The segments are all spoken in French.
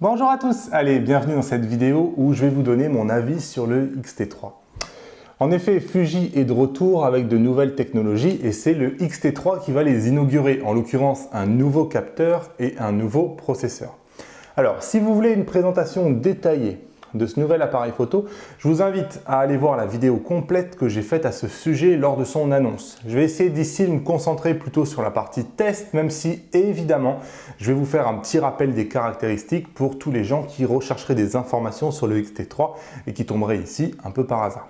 Bonjour à tous, allez, bienvenue dans cette vidéo où je vais vous donner mon avis sur le X-T3. En effet, Fuji est de retour avec de nouvelles technologies et c'est le X-T3 qui va les inaugurer, en l'occurrence un nouveau capteur et un nouveau processeur. Alors, si vous voulez une présentation détaillée de ce nouvel appareil photo, je vous invite à aller voir la vidéo complète que j'ai faite à ce sujet lors de son annonce. Je vais essayer d'ici de me concentrer plutôt sur la partie test, même si évidemment je vais vous faire un petit rappel des caractéristiques pour tous les gens qui rechercheraient des informations sur le X-T3 et qui tomberaient ici un peu par hasard.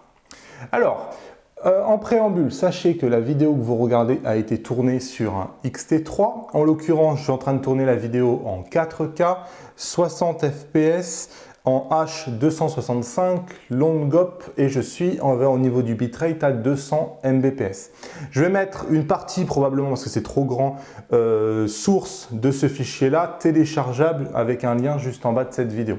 Alors, en préambule, sachez que la vidéo que vous regardez a été tournée sur un X-T3. En l'occurrence, je suis en train de tourner la vidéo en 4K, 60 fps, en H265, long GOP et je suis au niveau du bitrate à 200 Mbps. Je vais mettre une partie probablement parce que c'est trop grand source de ce fichier là téléchargeable avec un lien juste en bas de cette vidéo.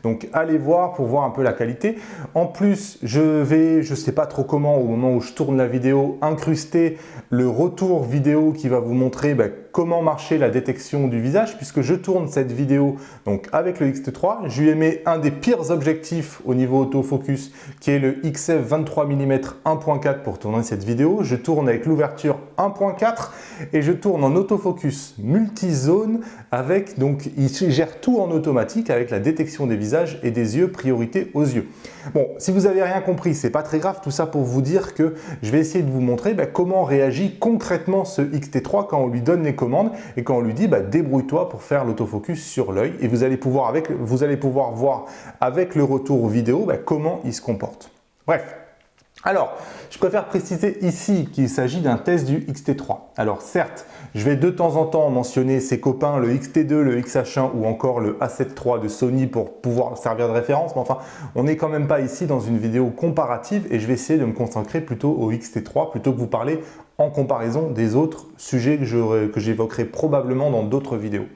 Donc allez voir pour voir un peu la qualité. En plus je sais pas trop comment au moment où je tourne la vidéo incruster le retour vidéo qui va vous montrer comment marcher la détection du visage puisque je tourne cette vidéo donc avec le X-T3. Je lui ai mis un des pires objectifs au niveau autofocus qui est le XF 23 mm 1.4 pour tourner cette vidéo. Je tourne avec l'ouverture 1.4 et je tourne en autofocus multizone avec donc il gère tout en automatique avec la détection des visages et des yeux, priorité aux yeux. Bon, si vous n'avez rien compris, c'est pas très grave, tout ça pour vous dire que je vais essayer de vous montrer comment réagit concrètement ce X-T3 quand on lui donne les commandes et quand on lui dit débrouille-toi pour faire l'autofocus sur l'œil et vous allez pouvoir voir avec le retour vidéo comment il se comporte. Bref. Alors, je préfère préciser ici qu'il s'agit d'un test du X-T3. Alors certes, je vais de temps en temps mentionner ses copains, le X-T2, le XH1 ou encore le A7 III de Sony pour pouvoir servir de référence. Mais enfin, on n'est quand même pas ici dans une vidéo comparative et je vais essayer de me concentrer plutôt au X-T3 plutôt que vous parler en comparaison des autres sujets que j'évoquerai probablement dans d'autres vidéos.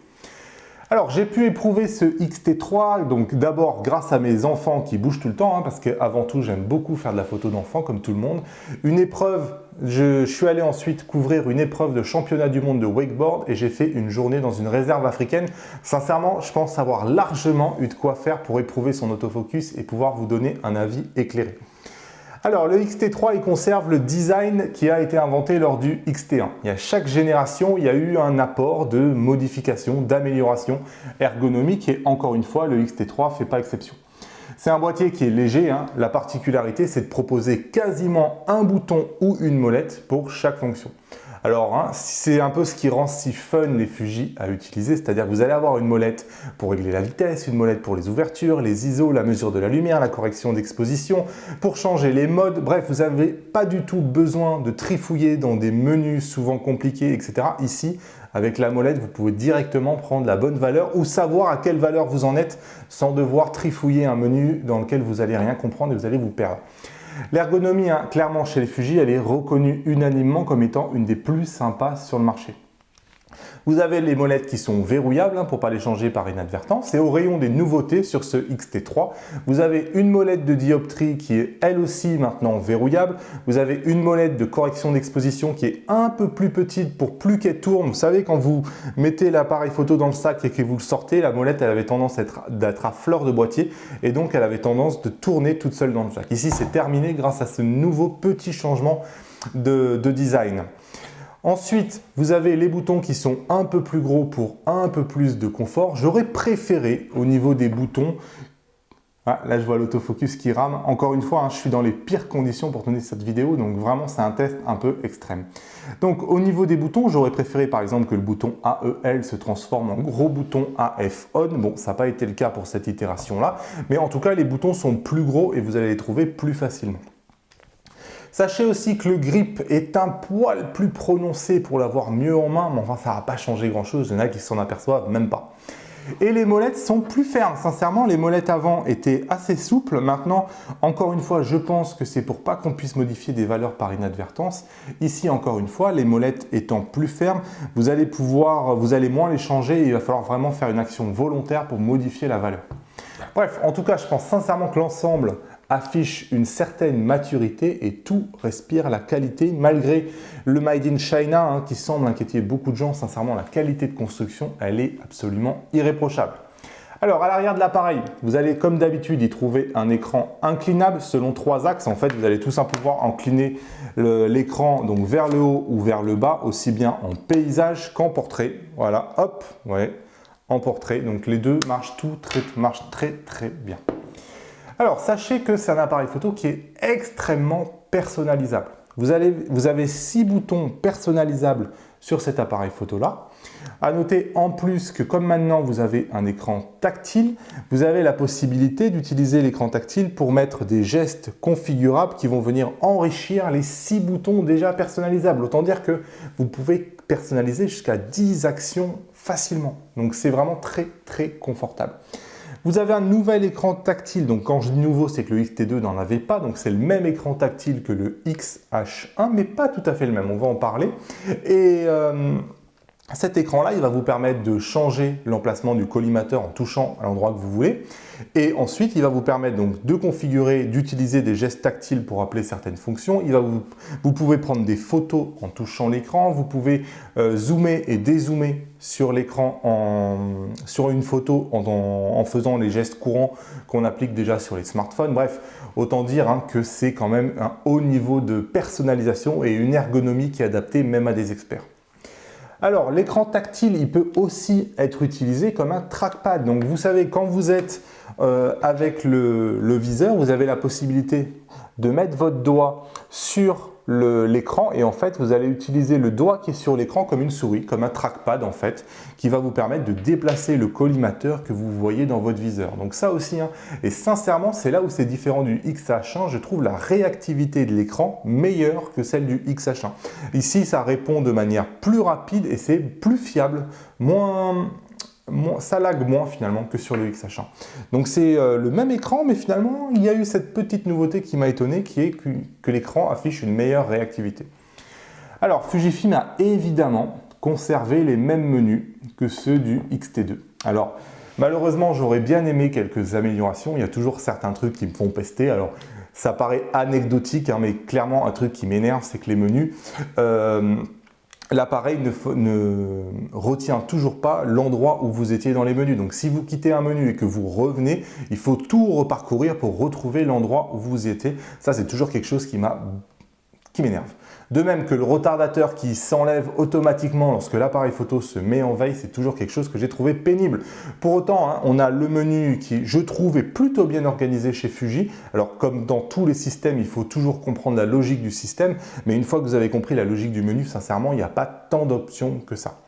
Alors, j'ai pu éprouver ce X-T3, donc d'abord grâce à mes enfants qui bougent tout le temps, parce qu'avant tout, j'aime beaucoup faire de la photo d'enfants, comme tout le monde. Une épreuve, je suis allé ensuite couvrir une épreuve de championnat du monde de wakeboard et j'ai fait une journée dans une réserve africaine. Sincèrement, je pense avoir largement eu de quoi faire pour éprouver son autofocus et pouvoir vous donner un avis éclairé. Alors, le X-T3, il conserve le design qui a été inventé lors du X-T1. Chaque génération, il y a eu un apport de modification, d'amélioration ergonomique et encore une fois, le X-T3 ne fait pas exception. C'est un boîtier qui est léger. La particularité, c'est de proposer quasiment un bouton ou une molette pour chaque fonction. Alors, c'est un peu ce qui rend si fun les Fuji à utiliser, c'est-à-dire que vous allez avoir une molette pour régler la vitesse, une molette pour les ouvertures, les ISO, la mesure de la lumière, la correction d'exposition, pour changer les modes. Bref, vous n'avez pas du tout besoin de trifouiller dans des menus souvent compliqués, etc. Ici, avec la molette, vous pouvez directement prendre la bonne valeur ou savoir à quelle valeur vous en êtes sans devoir trifouiller un menu dans lequel vous n'allez rien comprendre et vous allez vous perdre. L'ergonomie, clairement chez les Fuji, elle est reconnue unanimement comme étant une des plus sympas sur le marché. Vous avez les molettes qui sont verrouillables pour ne pas les changer par inadvertance. Et au rayon des nouveautés sur ce X-T3, vous avez une molette de dioptrie qui est elle aussi maintenant verrouillable. Vous avez une molette de correction d'exposition qui est un peu plus petite pour plus qu'elle tourne. Vous savez, quand vous mettez l'appareil photo dans le sac et que vous le sortez, la molette elle avait tendance d'être à fleur de boîtier et donc elle avait tendance de tourner toute seule dans le sac. Ici, c'est terminé grâce à ce nouveau petit changement de design. Ensuite, vous avez les boutons qui sont un peu plus gros pour un peu plus de confort. J'aurais préféré au niveau des boutons, là je vois l'autofocus qui rame. Encore une fois, je suis dans les pires conditions pour tourner cette vidéo, donc vraiment c'est un test un peu extrême. Donc au niveau des boutons, j'aurais préféré par exemple que le bouton AEL se transforme en gros bouton AF On. Bon, ça n'a pas été le cas pour cette itération-là, mais en tout cas les boutons sont plus gros et vous allez les trouver plus facilement. Sachez aussi que le grip est un poil plus prononcé pour l'avoir mieux en main, mais enfin ça ne va pas changer grand chose, il y en a qui s'en aperçoivent même pas. Et les molettes sont plus fermes, sincèrement les molettes avant étaient assez souples, maintenant encore une fois je pense que c'est pour pas qu'on puisse modifier des valeurs par inadvertance. Ici encore une fois les molettes étant plus fermes, vous allez moins les changer et il va falloir vraiment faire une action volontaire pour modifier la valeur. Bref, en tout cas je pense sincèrement que l'ensemble affiche une certaine maturité et tout respire la qualité malgré le Made in China qui semble inquiéter beaucoup de gens. Sincèrement, la qualité de construction, elle est absolument irréprochable. Alors, à l'arrière de l'appareil, vous allez comme d'habitude y trouver un écran inclinable selon 3 axes. En fait, vous allez tout simplement pouvoir incliner l'écran donc vers le haut ou vers le bas, aussi bien en paysage qu'en portrait. Voilà, hop, ouais, en portrait. Donc les deux marchent très bien. Alors, sachez que c'est un appareil photo qui est extrêmement personnalisable. Vous avez 6 boutons personnalisables sur cet appareil photo-là. À noter en plus que comme maintenant vous avez un écran tactile, vous avez la possibilité d'utiliser l'écran tactile pour mettre des gestes configurables qui vont venir enrichir les 6 boutons déjà personnalisables. Autant dire que vous pouvez personnaliser jusqu'à 10 actions facilement. Donc c'est vraiment très confortable. Vous avez un nouvel écran tactile, donc quand je dis nouveau, c'est que le XT2 n'en avait pas, donc c'est le même écran tactile que le XH1, mais pas tout à fait le même, on va en parler. Et cet écran-là, il va vous permettre de changer l'emplacement du collimateur en touchant à l'endroit que vous voulez. Et ensuite, il va vous permettre donc de configurer, d'utiliser des gestes tactiles pour appeler certaines fonctions. Vous pouvez prendre des photos en touchant l'écran. Vous pouvez zoomer et dézoomer sur l'écran sur une photo en faisant les gestes courants qu'on applique déjà sur les smartphones. Bref, autant dire que c'est quand même un haut niveau de personnalisation et une ergonomie qui est adaptée même à des experts. Alors, l'écran tactile, il peut aussi être utilisé comme un trackpad. Donc, vous savez, quand vous êtes avec le viseur, vous avez la possibilité de mettre votre doigt sur l'écran et en fait, vous allez utiliser le doigt qui est sur l'écran comme une souris, comme un trackpad en fait, qui va vous permettre de déplacer le collimateur que vous voyez dans votre viseur. Donc ça aussi, et sincèrement, c'est là où c'est différent du XH1. Je trouve la réactivité de l'écran meilleure que celle du XH1. Ici, ça répond de manière plus rapide et c'est plus fiable, ça lag moins finalement que sur le XH1. Donc c'est le même écran, mais finalement il y a eu cette petite nouveauté qui m'a étonné, qui est que l'écran affiche une meilleure réactivité. Alors Fujifilm a évidemment conservé les mêmes menus que ceux du XT2. Alors malheureusement j'aurais bien aimé quelques améliorations, il y a toujours certains trucs qui me font pester. Alors ça paraît anecdotique, mais clairement un truc qui m'énerve, c'est que les menus... l'appareil ne retient toujours pas l'endroit où vous étiez dans les menus. Donc si vous quittez un menu et que vous revenez, il faut tout reparcourir pour retrouver l'endroit où vous étiez. Ça, c'est toujours quelque chose qui m'énerve. De même que le retardateur qui s'enlève automatiquement lorsque l'appareil photo se met en veille, c'est toujours quelque chose que j'ai trouvé pénible. Pour autant, on a le menu qui, je trouve, est plutôt bien organisé chez Fuji. Alors, comme dans tous les systèmes, il faut toujours comprendre la logique du système, mais une fois que vous avez compris la logique du menu, sincèrement, il n'y a pas tant d'options que ça.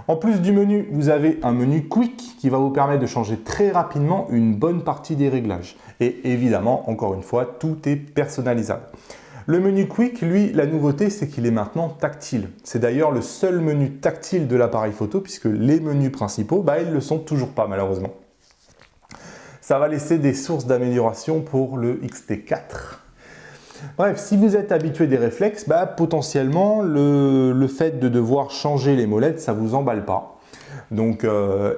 En plus du menu, vous avez un menu Quick qui va vous permettre de changer très rapidement une bonne partie des réglages. Et évidemment, encore une fois, tout est personnalisable. Le menu Quick, lui, la nouveauté, c'est qu'il est maintenant tactile. C'est d'ailleurs le seul menu tactile de l'appareil photo, puisque les menus principaux, ils ne le sont toujours pas, malheureusement. Ça va laisser des sources d'amélioration pour le XT4. Bref, si vous êtes habitué des réflexes, potentiellement, le fait de devoir changer les molettes, ça ne vous emballe pas. Donc,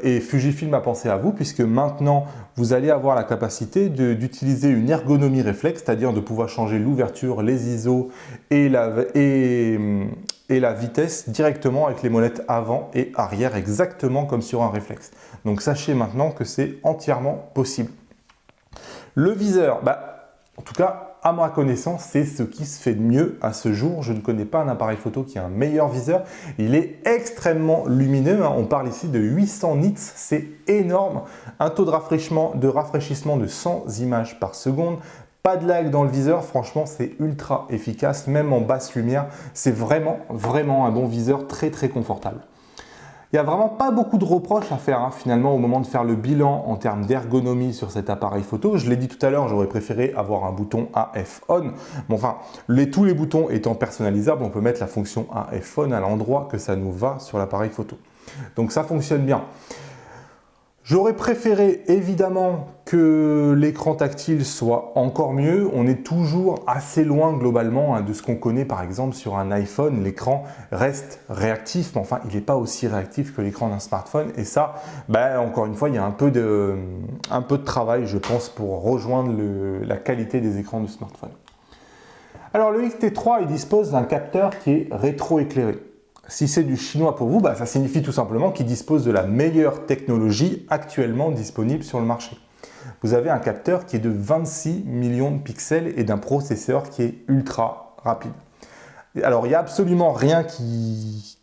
et Fujifilm a pensé à vous puisque maintenant vous allez avoir la capacité d'utiliser une ergonomie réflexe, c'est-à-dire de pouvoir changer l'ouverture, les ISO et la vitesse directement avec les molettes avant et arrière, exactement comme sur un réflexe. Donc sachez maintenant que c'est entièrement possible. Le viseur, en tout cas, à ma connaissance, c'est ce qui se fait de mieux à ce jour. Je ne connais pas un appareil photo qui a un meilleur viseur. Il est extrêmement lumineux. On parle ici de 800 nits, c'est énorme. Un taux de rafraîchissement de 100 images par seconde. Pas de lag dans le viseur, franchement, c'est ultra efficace. Même en basse lumière, c'est vraiment un bon viseur très confortable. Il n'y a vraiment pas beaucoup de reproches à faire finalement au moment de faire le bilan en termes d'ergonomie sur cet appareil photo. Je l'ai dit tout à l'heure, j'aurais préféré avoir un bouton AF On. Mais enfin, tous les boutons étant personnalisables, on peut mettre la fonction AF On à l'endroit que ça nous va sur l'appareil photo. Donc ça fonctionne bien. J'aurais préféré évidemment que l'écran tactile soit encore mieux. On est toujours assez loin globalement de ce qu'on connaît par exemple sur un iPhone. L'écran reste réactif, mais enfin il n'est pas aussi réactif que l'écran d'un smartphone. Et ça, encore une fois, il y a un peu de travail, je pense, pour rejoindre la qualité des écrans de smartphone. Alors le XT3, il dispose d'un capteur qui est rétroéclairé. Si c'est du chinois pour vous, ça signifie tout simplement qu'il dispose de la meilleure technologie actuellement disponible sur le marché. Vous avez un capteur qui est de 26 millions de pixels et d'un processeur qui est ultra rapide. Alors, il n'y a absolument rien qui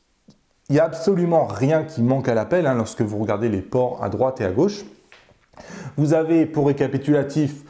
manque à l'appel lorsque vous regardez les ports à droite et à gauche. Vous avez, pour récapitulatif,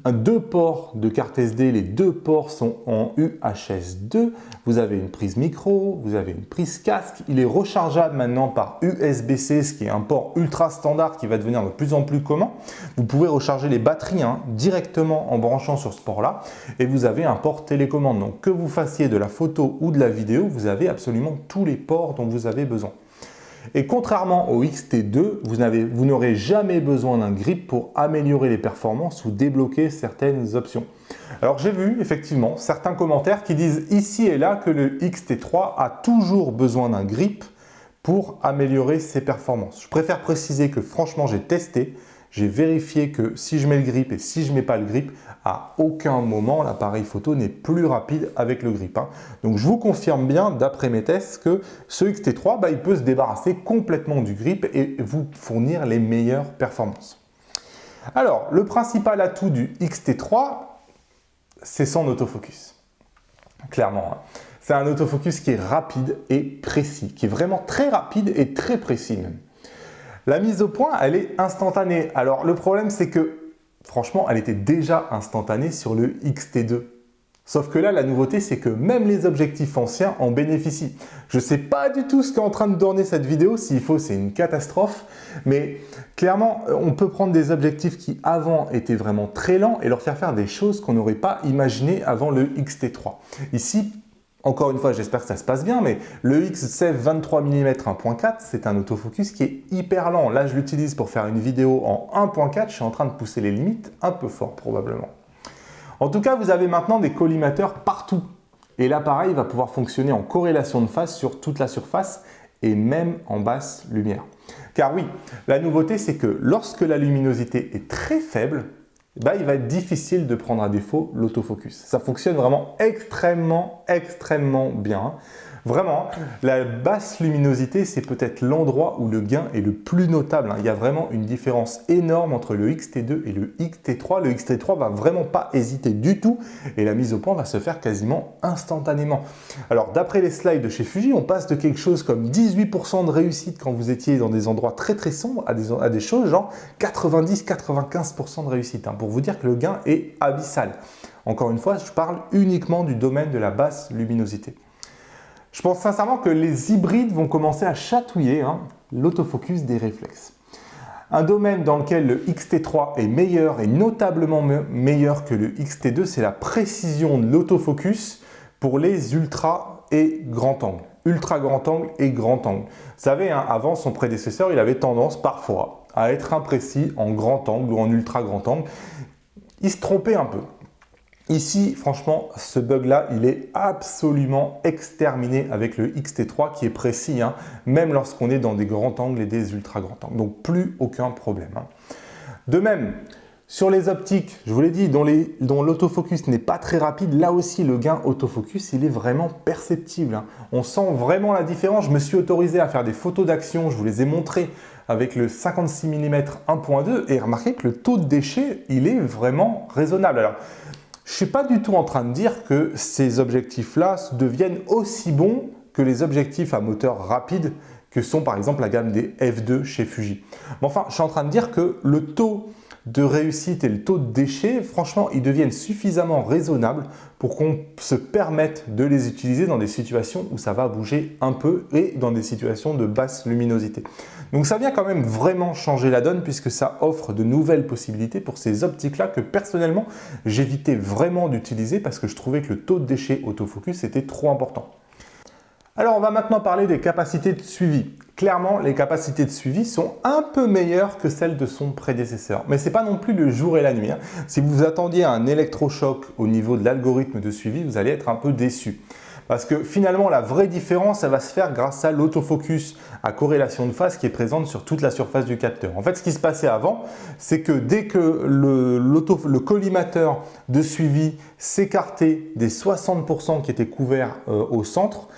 2 ports de carte SD, les 2 ports sont en UHS 2, vous avez une prise micro, vous avez une prise casque, il est rechargeable maintenant par USB-C, ce qui est un port ultra standard qui va devenir de plus en plus commun. Vous pouvez recharger les batteries directement en branchant sur ce port-là et vous avez un port télécommande. Donc que vous fassiez de la photo ou de la vidéo, vous avez absolument tous les ports dont vous avez besoin. Et contrairement au XT2, vous n'aurez jamais besoin d'un grip pour améliorer les performances ou débloquer certaines options. Alors j'ai vu effectivement certains commentaires qui disent ici et là que le XT3 a toujours besoin d'un grip pour améliorer ses performances. Je préfère préciser que franchement j'ai testé, j'ai vérifié que si je mets le grip et si je ne mets pas le grip, à aucun moment l'appareil photo n'est plus rapide avec le grip. Donc je vous confirme bien d'après mes tests que ce XT3, il peut se débarrasser complètement du grip et vous fournir les meilleures performances. Alors le principal atout du XT3, c'est son autofocus. Clairement, c'est un autofocus qui est rapide et précis, qui est vraiment très rapide et très précis même. La mise au point, elle est instantanée. Alors le problème, c'est que franchement, elle était déjà instantanée sur le XT2. Sauf que là, la nouveauté, c'est que même les objectifs anciens en bénéficient. Je ne sais pas du tout ce qu'est en train de tourner cette vidéo. S'il faut, c'est une catastrophe. Mais clairement, on peut prendre des objectifs qui avant étaient vraiment très lents et leur faire des choses qu'on n'aurait pas imaginées avant le XT3. Ici, encore une fois, j'espère que ça se passe bien, mais le XCF 23 mm 1.4, c'est un autofocus qui est hyper lent. Là, je l'utilise pour faire une vidéo en 1.4. Je suis en train de pousser les limites un peu fort probablement. En tout cas, vous avez maintenant des collimateurs partout. Et l'appareil va pouvoir fonctionner en corrélation de phase sur toute la surface et même en basse lumière. Car oui, la nouveauté, c'est que lorsque la luminosité est très faible, il va être difficile de prendre à défaut l'autofocus. Ça fonctionne vraiment extrêmement bien. Vraiment, la basse luminosité, c'est peut-être l'endroit où le gain est le plus notable. Il y a vraiment une différence énorme entre le XT2 et le XT3. Le XT3 va vraiment pas hésiter du tout et la mise au point va se faire quasiment instantanément. Alors, d'après les slides de chez Fuji, on passe de quelque chose comme 18% de réussite quand vous étiez dans des endroits très sombres à des choses genre 90-95% de réussite. Pour vous dire que le gain est abyssal. Encore une fois, je parle uniquement du domaine de la basse luminosité. Je pense sincèrement que les hybrides vont commencer à chatouiller l'autofocus des réflexes. Un domaine dans lequel le XT3 est meilleur et notablement meilleur que le XT2, c'est la précision de l'autofocus pour les ultra et grand angle. Ultra grand angle et grand angle. Vous savez, avant son prédécesseur, il avait tendance parfois à être imprécis en grand angle ou en ultra grand angle. Il se trompait un peu. Ici, franchement, ce bug-là, il est absolument exterminé avec le XT3 qui est précis, même lorsqu'on est dans des grands angles et des ultra grands angles. Donc, plus aucun problème. De même, sur les optiques, je vous l'ai dit, dont l'autofocus n'est pas très rapide, là aussi, le gain autofocus, il est vraiment perceptible. On sent vraiment la différence. Je me suis autorisé à faire des photos d'action, je vous les ai montrées avec le 56 mm 1.2 et remarquez que le taux de déchet, il est vraiment raisonnable. Alors, je ne suis pas du tout en train de dire que ces objectifs-là deviennent aussi bons que les objectifs à moteur rapide que sont par exemple la gamme des F2 chez Fuji. Mais enfin, je suis en train de dire que le taux de réussite et le taux de déchet, franchement, ils deviennent suffisamment raisonnables pour qu'on se permette de les utiliser dans des situations où ça va bouger un peu et dans des situations de basse luminosité. Donc ça vient quand même vraiment changer la donne puisque ça offre de nouvelles possibilités pour ces optiques-là que personnellement, j'évitais vraiment d'utiliser parce que je trouvais que le taux de déchet autofocus était trop important. Alors on va maintenant parler des capacités de suivi. Clairement, les capacités de suivi sont un peu meilleures que celles de son prédécesseur. Mais ce n'est pas non plus le jour et la nuit. Si vous attendiez à un électrochoc au niveau de l'algorithme de suivi, vous allez être un peu déçu. Parce que finalement, la vraie différence, elle va se faire grâce à l'autofocus à corrélation de phase qui est présente sur toute la surface du capteur. En fait, ce qui se passait avant, c'est que dès que le collimateur de suivi s'écartait des 60% qui étaient couverts au centre,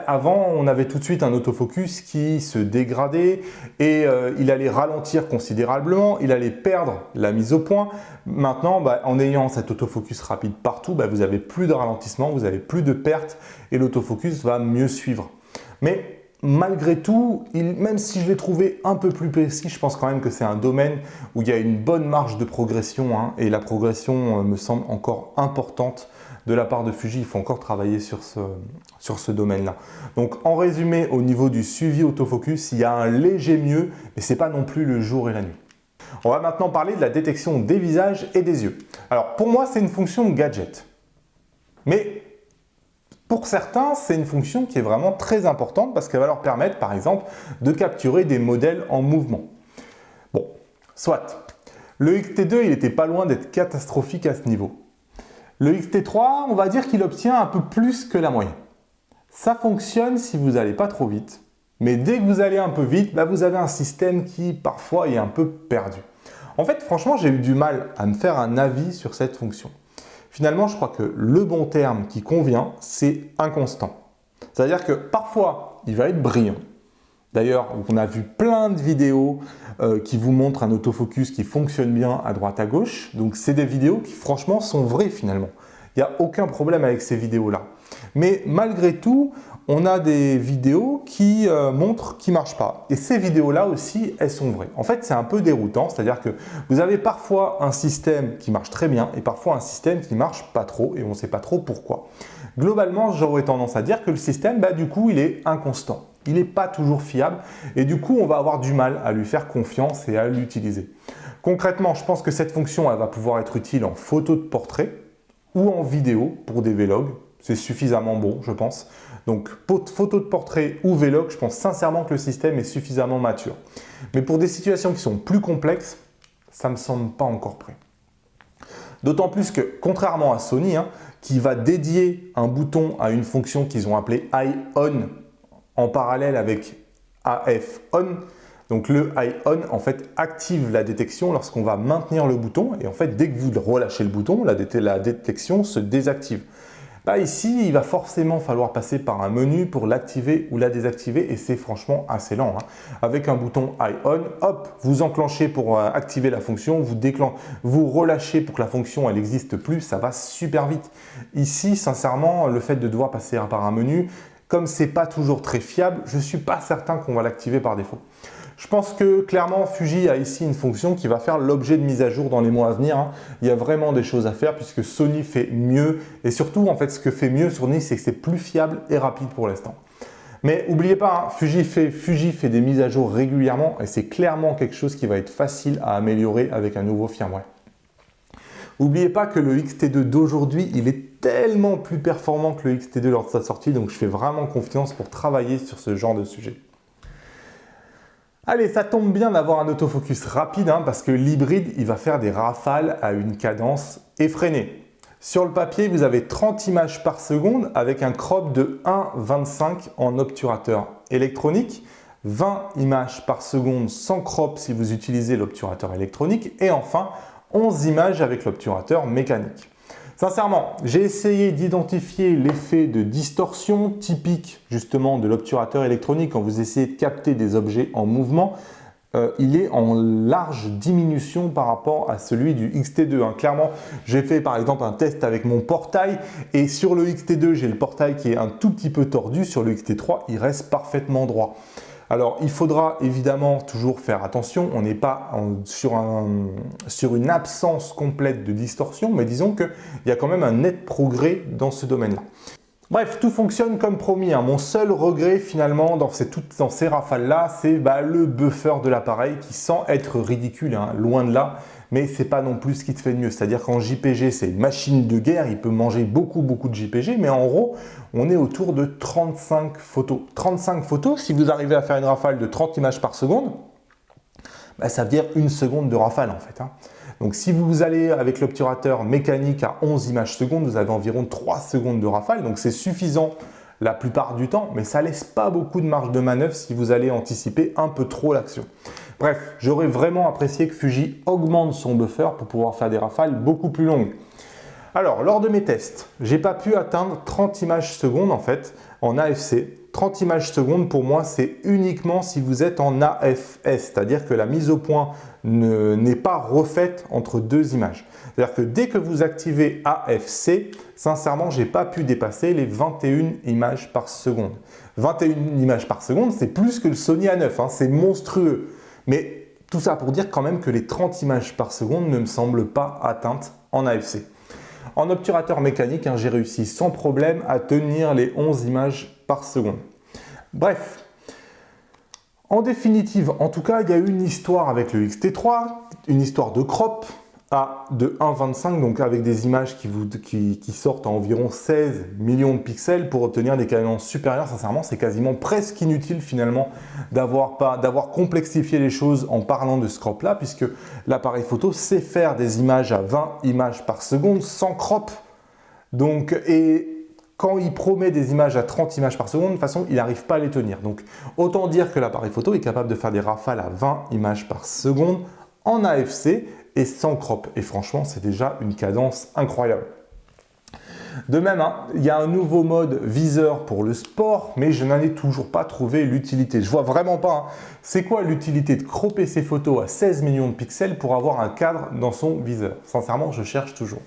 Avant, on avait tout de suite un autofocus qui se dégradait et il allait ralentir considérablement, il allait perdre la mise au point. Maintenant, en ayant cet autofocus rapide partout, vous n'avez plus de ralentissement, vous n'avez plus de perte et l'autofocus va mieux suivre. Mais malgré tout, même si je l'ai trouvé un peu plus précis, je pense quand même que c'est un domaine où il y a une bonne marge de progression et la progression me semble encore importante de la part de Fuji. Il faut encore travailler sur ce domaine-là. Donc en résumé, au niveau du suivi autofocus, il y a un léger mieux, mais ce n'est pas non plus le jour et la nuit. On va maintenant parler de la détection des visages et des yeux. Alors pour moi, c'est une fonction gadget. Mais pour certains, c'est une fonction qui est vraiment très importante parce qu'elle va leur permettre, par exemple, de capturer des modèles en mouvement. Bon, soit. Le X-T2, il n'était pas loin d'être catastrophique à ce niveau. Le X-T3, on va dire qu'il obtient un peu plus que la moyenne. Ça fonctionne si vous n'allez pas trop vite, mais dès que vous allez un peu vite, vous avez un système qui parfois est un peu perdu. En fait, franchement, j'ai eu du mal à me faire un avis sur cette fonction. Finalement, je crois que le bon terme qui convient, c'est inconstant. C'est-à-dire que parfois, il va être brillant. D'ailleurs, on a vu plein de vidéos qui vous montrent un autofocus qui fonctionne bien à droite à gauche. Donc, c'est des vidéos qui, franchement, sont vraies finalement. Il n'y a aucun problème avec ces vidéos-là. Mais malgré tout, on a des vidéos qui montrent qu'ils ne marchent pas. Et ces vidéos-là aussi, elles sont vraies. En fait, c'est un peu déroutant, c'est-à-dire que vous avez parfois un système qui marche très bien et parfois un système qui ne marche pas trop et on ne sait pas trop pourquoi. Globalement, j'aurais tendance à dire que le système, du coup, il est inconstant. Il n'est pas toujours fiable et du coup, on va avoir du mal à lui faire confiance et à l'utiliser. Concrètement, je pense que cette fonction, elle va pouvoir être utile en photo de portrait ou en vidéo pour des vlogs. C'est suffisamment bon, je pense. Donc, photo de portrait ou vlog, je pense sincèrement que le système est suffisamment mature. Mais pour des situations qui sont plus complexes, ça ne me semble pas encore prêt. D'autant plus que, contrairement à Sony, qui va dédier un bouton à une fonction qu'ils ont appelée Eye On en parallèle avec AF On. Donc le Eye On en fait active la détection lorsqu'on va maintenir le bouton et en fait dès que vous relâchez le bouton, la détection se désactive. Ici, il va forcément falloir passer par un menu pour l'activer ou la désactiver et c'est franchement assez lent. Avec un bouton Eye On, hop, vous enclenchez pour activer la fonction, vous relâchez pour que la fonction elle n'existe plus, ça va super vite. Ici, sincèrement, le fait de devoir passer par un menu, comme c'est pas toujours très fiable, je ne suis pas certain qu'on va l'activer par défaut. Je pense que clairement Fuji a ici une fonction qui va faire l'objet de mise à jour dans les mois à venir. Il y a vraiment des choses à faire puisque Sony fait mieux et surtout en fait ce que fait mieux Sony c'est que c'est plus fiable et rapide pour l'instant. Mais n'oubliez pas, Fuji fait des mises à jour régulièrement et c'est clairement quelque chose qui va être facile à améliorer avec un nouveau firmware. N'oubliez pas que le X-T2 d'aujourd'hui, il est tellement plus performant que le X-T2 lors de sa sortie, donc je fais vraiment confiance pour travailler sur ce genre de sujet. Allez, ça tombe bien d'avoir un autofocus rapide parce que l'hybride, il va faire des rafales à une cadence effrénée. Sur le papier, vous avez 30 images par seconde avec un crop de 1,25 en obturateur électronique, 20 images par seconde sans crop si vous utilisez l'obturateur électronique et enfin 11 images avec l'obturateur mécanique. Sincèrement, j'ai essayé d'identifier l'effet de distorsion typique justement de l'obturateur électronique quand vous essayez de capter des objets en mouvement. Il est en large diminution par rapport à celui du X-T2. Clairement, j'ai fait par exemple un test avec mon portail et sur le X-T2, j'ai le portail qui est un tout petit peu tordu. Sur le X-T3, il reste parfaitement droit. Alors, il faudra évidemment toujours faire attention, on n'est pas sur une absence complète de distorsion, mais disons qu'il y a quand même un net progrès dans ce domaine-là. Bref, tout fonctionne comme promis. Mon seul regret finalement dans ces rafales-là, c'est le buffer de l'appareil qui sans être ridicule, loin de là, mais c'est pas non plus ce qui te fait de mieux. C'est-à-dire qu'en JPG, c'est une machine de guerre, il peut manger beaucoup de JPG, mais en RAW, on est autour de 35 photos. 35 photos, si vous arrivez à faire une rafale de 30 images par seconde, ça veut dire une seconde de rafale en fait. Donc si vous allez avec l'obturateur mécanique à 11 images secondes, vous avez environ 3 secondes de rafale, donc c'est suffisant la plupart du temps, mais ça laisse pas beaucoup de marge de manœuvre si vous allez anticiper un peu trop l'action. Bref, j'aurais vraiment apprécié que Fuji augmente son buffer pour pouvoir faire des rafales beaucoup plus longues. Alors, lors de mes tests, j'ai pas pu atteindre 30 images secondes en fait en AFC 30 images secondes, pour moi, c'est uniquement si vous êtes en AFS, c'est-à-dire que la mise au point n'est pas refaite entre deux images. C'est-à-dire que dès que vous activez AFC, sincèrement, je n'ai pas pu dépasser les 21 images par seconde. 21 images par seconde, c'est plus que le Sony A9, hein, c'est monstrueux. Mais tout ça pour dire quand même que les 30 images par seconde ne me semblent pas atteintes en AFC. En obturateur mécanique, hein, j'ai réussi sans problème à tenir les 11 images par seconde. Bref, en définitive, en tout cas, il y a eu une histoire avec le XT3, une histoire de crop de 1,25, donc avec des images qui sortent à environ 16 millions de pixels pour obtenir des cadences supérieures. Sincèrement, c'est quasiment presque inutile finalement d'avoir complexifié les choses en parlant de ce crop là, puisque l'appareil photo sait faire des images à 20 images par seconde sans crop. Donc, et quand il promet des images à 30 images par seconde, de toute façon, il n'arrive pas à les tenir. Donc, autant dire que l'appareil photo est capable de faire des rafales à 20 images par seconde en AFC et sans crop. Et franchement, c'est déjà une cadence incroyable. De même, hein, il y a un nouveau mode viseur pour le sport, mais je n'en ai toujours pas trouvé l'utilité. Je vois vraiment pas, hein, c'est quoi l'utilité de cropper ses photos à 16 millions de pixels pour avoir un cadre dans son viseur. Sincèrement, je cherche toujours.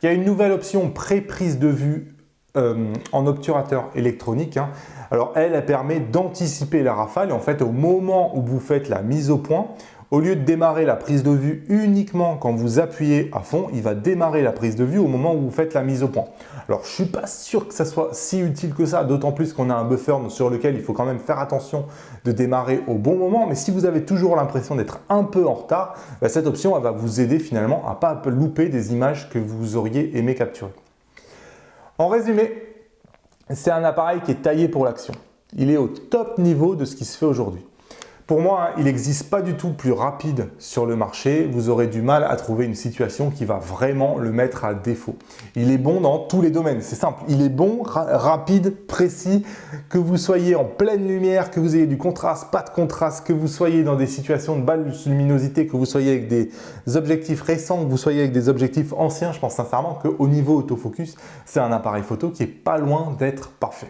Il y a une nouvelle option pré-prise de vue en obturateur électronique. Hein. Alors, elle permet d'anticiper la rafale. Et en fait, au moment où vous faites la mise au point, au lieu de démarrer la prise de vue uniquement quand vous appuyez à fond, il va démarrer la prise de vue au moment où vous faites la mise au point. Alors, je ne suis pas sûr que ça soit si utile que ça, d'autant plus qu'on a un buffer sur lequel il faut quand même faire attention de démarrer au bon moment. Mais si vous avez toujours l'impression d'être un peu en retard, cette option elle va vous aider finalement à ne pas louper des images que vous auriez aimé capturer. En résumé, c'est un appareil qui est taillé pour l'action. Il est au top niveau de ce qui se fait aujourd'hui. Pour moi, hein, il n'existe pas du tout plus rapide sur le marché. Vous aurez du mal à trouver une situation qui va vraiment le mettre à défaut. Il est bon dans tous les domaines, c'est simple. Il est bon, rapide, précis, que vous soyez en pleine lumière, que vous ayez du contraste, pas de contraste, que vous soyez dans des situations de basse luminosité, que vous soyez avec des objectifs récents, que vous soyez avec des objectifs anciens. Je pense sincèrement qu'au niveau autofocus, c'est un appareil photo qui est pas loin d'être parfait.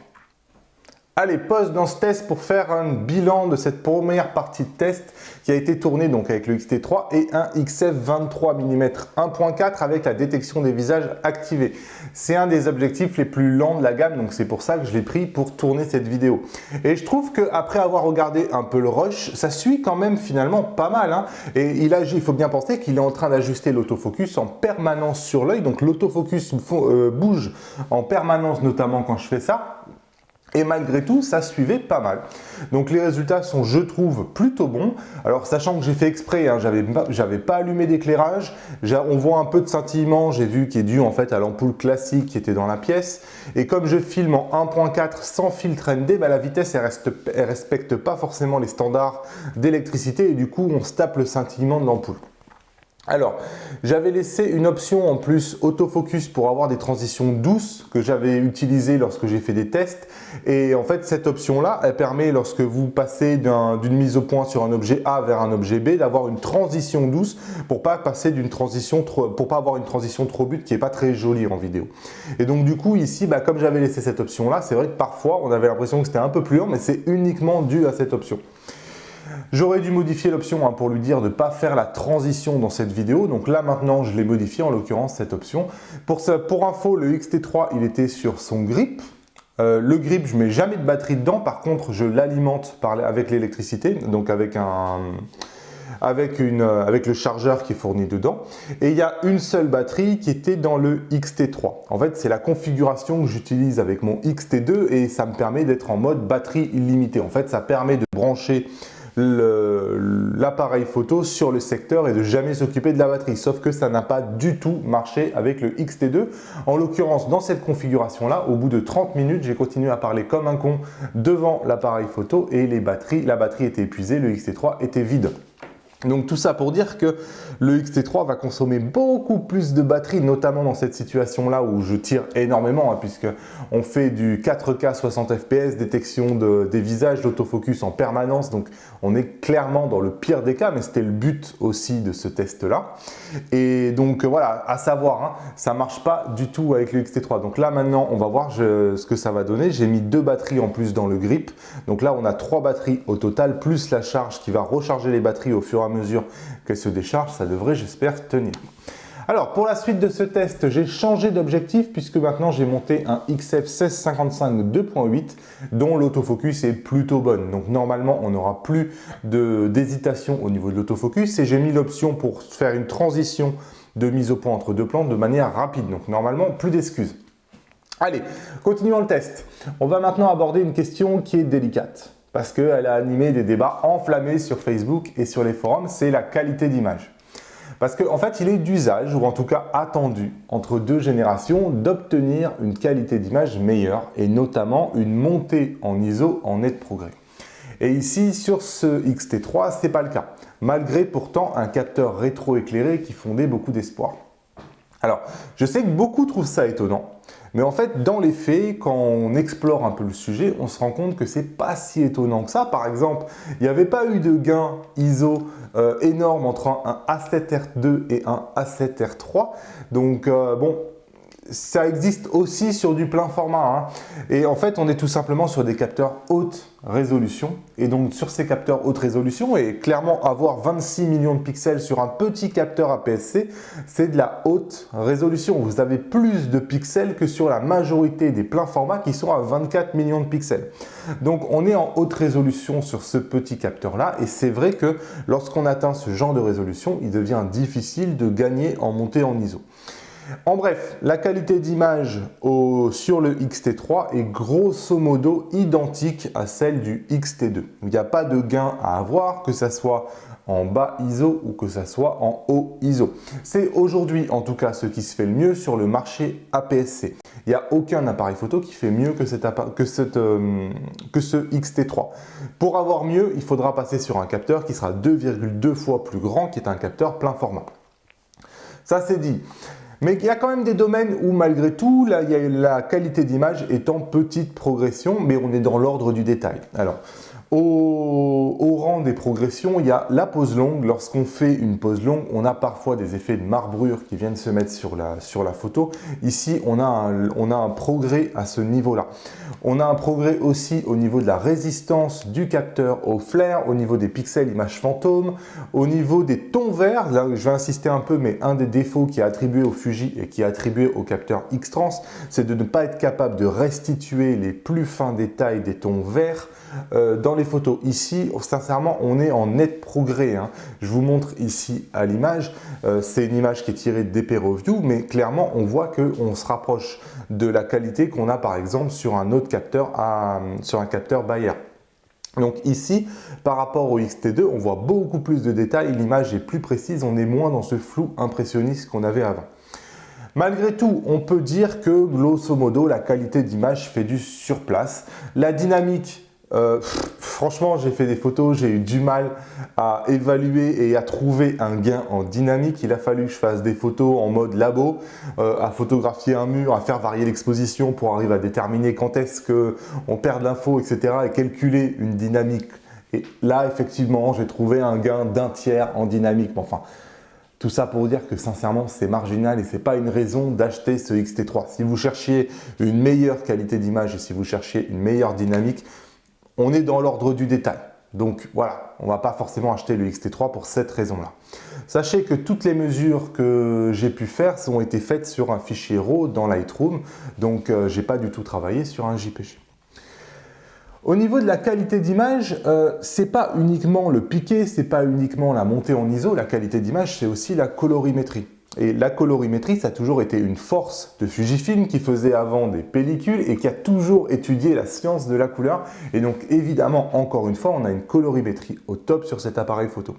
Allez, pause dans ce test pour faire un bilan de cette première partie de test qui a été tournée donc avec le XT3 et un XF 23 mm 1.4 avec la détection des visages activée. C'est un des objectifs les plus lents de la gamme, donc c'est pour ça que je l'ai pris pour tourner cette vidéo. Et je trouve qu'après avoir regardé un peu le rush, ça suit quand même finalement pas mal. Hein. Et il faut bien penser qu'il est en train d'ajuster l'autofocus en permanence sur l'œil, donc l'autofocus bouge en permanence, notamment quand je fais ça. Et malgré tout, ça suivait pas mal. Donc les résultats sont, je trouve, plutôt bons. Alors sachant que j'ai fait exprès, hein, j'avais pas allumé d'éclairage, on voit un peu de scintillement, j'ai vu qui est dû en fait à l'ampoule classique qui était dans la pièce. Et comme je filme en 1.4 sans filtre ND, la vitesse elle respecte pas forcément les standards d'électricité et du coup on se tape le scintillement de l'ampoule. Alors, j'avais laissé une option en plus autofocus pour avoir des transitions douces que j'avais utilisées lorsque j'ai fait des tests. Et en fait, cette option-là, elle permet lorsque vous passez d'une mise au point sur un objet A vers un objet B, d'avoir une transition douce pour pas passer pour pas avoir une transition trop brute qui est pas très jolie en vidéo. Et donc du coup ici, comme j'avais laissé cette option-là, c'est vrai que parfois on avait l'impression que c'était un peu plus lent, mais c'est uniquement dû à cette option. J'aurais dû modifier l'option pour lui dire de ne pas faire la transition dans cette vidéo. Donc là maintenant je l'ai modifié, en l'occurrence cette option. Pour info, le XT3 il était sur son grip. Le grip, je ne mets jamais de batterie dedans. Par contre, je l'alimente avec l'électricité, donc avec le chargeur qui est fourni dedans. Et il y a une seule batterie qui était dans le XT3. En fait, c'est la configuration que j'utilise avec mon XT2 et ça me permet d'être en mode batterie illimitée. En fait, ça permet de brancher l'appareil photo sur le secteur et de jamais s'occuper de la batterie, sauf que ça n'a pas du tout marché avec le XT2. En l'occurrence, dans cette configuration là, au bout de 30 minutes, j'ai continué à parler comme un con devant l'appareil photo et la batterie était épuisée, le XT3 était vide. Donc tout ça pour dire que le X-T3 va consommer beaucoup plus de batterie, notamment dans cette situation-là où je tire énormément, puisque on fait du 4K 60 fps, détection des visages, d'autofocus en permanence, donc on est clairement dans le pire des cas, mais c'était le but aussi de ce test-là. Et donc voilà, à savoir, ça ne marche pas du tout avec le X-T3. Donc là maintenant, on va voir ce que ça va donner. J'ai mis 2 batteries en plus dans le grip, donc là on a 3 batteries au total, plus la charge qui va recharger les batteries au fur et à mesure qu'elles se déchargent. Ça devrait, j'espère, tenir. Alors pour la suite de ce test, j'ai changé d'objectif puisque maintenant j'ai monté un XF 1655 2.8 dont l'autofocus est plutôt bonne. Donc normalement on n'aura plus d'hésitation au niveau de l'autofocus et j'ai mis l'option pour faire une transition de mise au point entre deux plans de manière rapide. Donc normalement plus d'excuses. Allez, continuons le test. On va maintenant aborder une question qui est délicate parce qu'elle a animé des débats enflammés sur Facebook et sur les forums, c'est la qualité d'image. Parce qu'en fait, il est d'usage, ou en tout cas attendu, entre deux générations, d'obtenir une qualité d'image meilleure, et notamment une montée en ISO en net progrès. Et ici, sur ce X-T3, ce n'est pas le cas, malgré pourtant un capteur rétro-éclairé qui fondait beaucoup d'espoir. Alors, je sais que beaucoup trouvent ça étonnant, mais en fait, dans les faits, quand on explore un peu le sujet, on se rend compte que c'est pas si étonnant que ça. Par exemple, il n'y avait pas eu de gain ISO énorme entre un A7R2 et un A7R3. Donc, bon, ça existe aussi sur du plein format. Et en fait, on est tout simplement sur des capteurs haute résolution. Et donc, sur ces capteurs haute résolution, et clairement avoir 26 millions de pixels sur un petit capteur APS-C, c'est de la haute résolution. Vous avez plus de pixels que sur la majorité des pleins formats qui sont à 24 millions de pixels. Donc, on est en haute résolution sur ce petit capteur-là. Et c'est vrai que lorsqu'on atteint ce genre de résolution, il devient difficile de gagner en montée en ISO. En bref, la qualité d'image sur le X-T3 est grosso modo identique à celle du X-T2. Il n'y a pas de gain à avoir, que ce soit en bas ISO ou que ce soit en haut ISO. C'est aujourd'hui en tout cas ce qui se fait le mieux sur le marché APS-C. Il n'y a aucun appareil photo qui fait mieux que ce X-T3. Pour avoir mieux, il faudra passer sur un capteur qui sera 2,2 fois plus grand, qui est un capteur plein format. Ça c'est dit. Mais il y a quand même des domaines où malgré tout, là, la qualité d'image est en petite progression, mais on est dans l'ordre du détail. Alors, au rang des progressions, il y a la pose longue. Lorsqu'on fait une pose longue, on a parfois des effets de marbrure qui viennent se mettre sur la photo. Ici, on a un progrès à ce niveau-là. On a un progrès aussi au niveau de la résistance du capteur au flair, au niveau des pixels image fantôme, au niveau des tons verts. Là, je vais insister un peu, mais un des défauts qui est attribué au Fuji et qui est attribué au capteur X-Trans, c'est de ne pas être capable de restituer les plus fins détails des tons verts dans les photos. Ici, sincèrement, on est en net progrès. Je vous montre ici à l'image. C'est une image qui est tirée de DP Review, mais clairement, on voit qu'on se rapproche de la qualité qu'on a par exemple sur un autre capteur, sur un capteur Bayer. Donc ici, par rapport au X-T2, on voit beaucoup plus de détails. L'image est plus précise. On est moins dans ce flou impressionniste qu'on avait avant. Malgré tout, on peut dire que grosso modo, la qualité d'image fait du surplace. La dynamique, franchement, j'ai fait des photos, j'ai eu du mal à évaluer et à trouver un gain en dynamique. Il a fallu que je fasse des photos en mode labo, à photographier un mur, à faire varier l'exposition pour arriver à déterminer quand est-ce qu'on perd l'info, etc. et calculer une dynamique. Et là, effectivement, j'ai trouvé un gain d'1 tiers en dynamique. Enfin, tout ça pour dire que sincèrement, c'est marginal et ce n'est pas une raison d'acheter ce X-T3. Si vous cherchiez une meilleure qualité d'image et si vous cherchiez une meilleure dynamique, on est dans l'ordre du détail. Donc voilà, on ne va pas forcément acheter le X-T3 pour cette raison-là. Sachez que toutes les mesures que j'ai pu faire ont été faites sur un fichier RAW dans Lightroom. Donc je n'ai pas du tout travaillé sur un JPG. Au niveau de la qualité d'image, ce n'est pas uniquement le piqué, ce n'est pas uniquement la montée en ISO. La qualité d'image, c'est aussi la colorimétrie. Et la colorimétrie, ça a toujours été une force de Fujifilm qui faisait avant des pellicules et qui a toujours étudié la science de la couleur. Et donc évidemment, encore une fois, on a une colorimétrie au top sur cet appareil photo.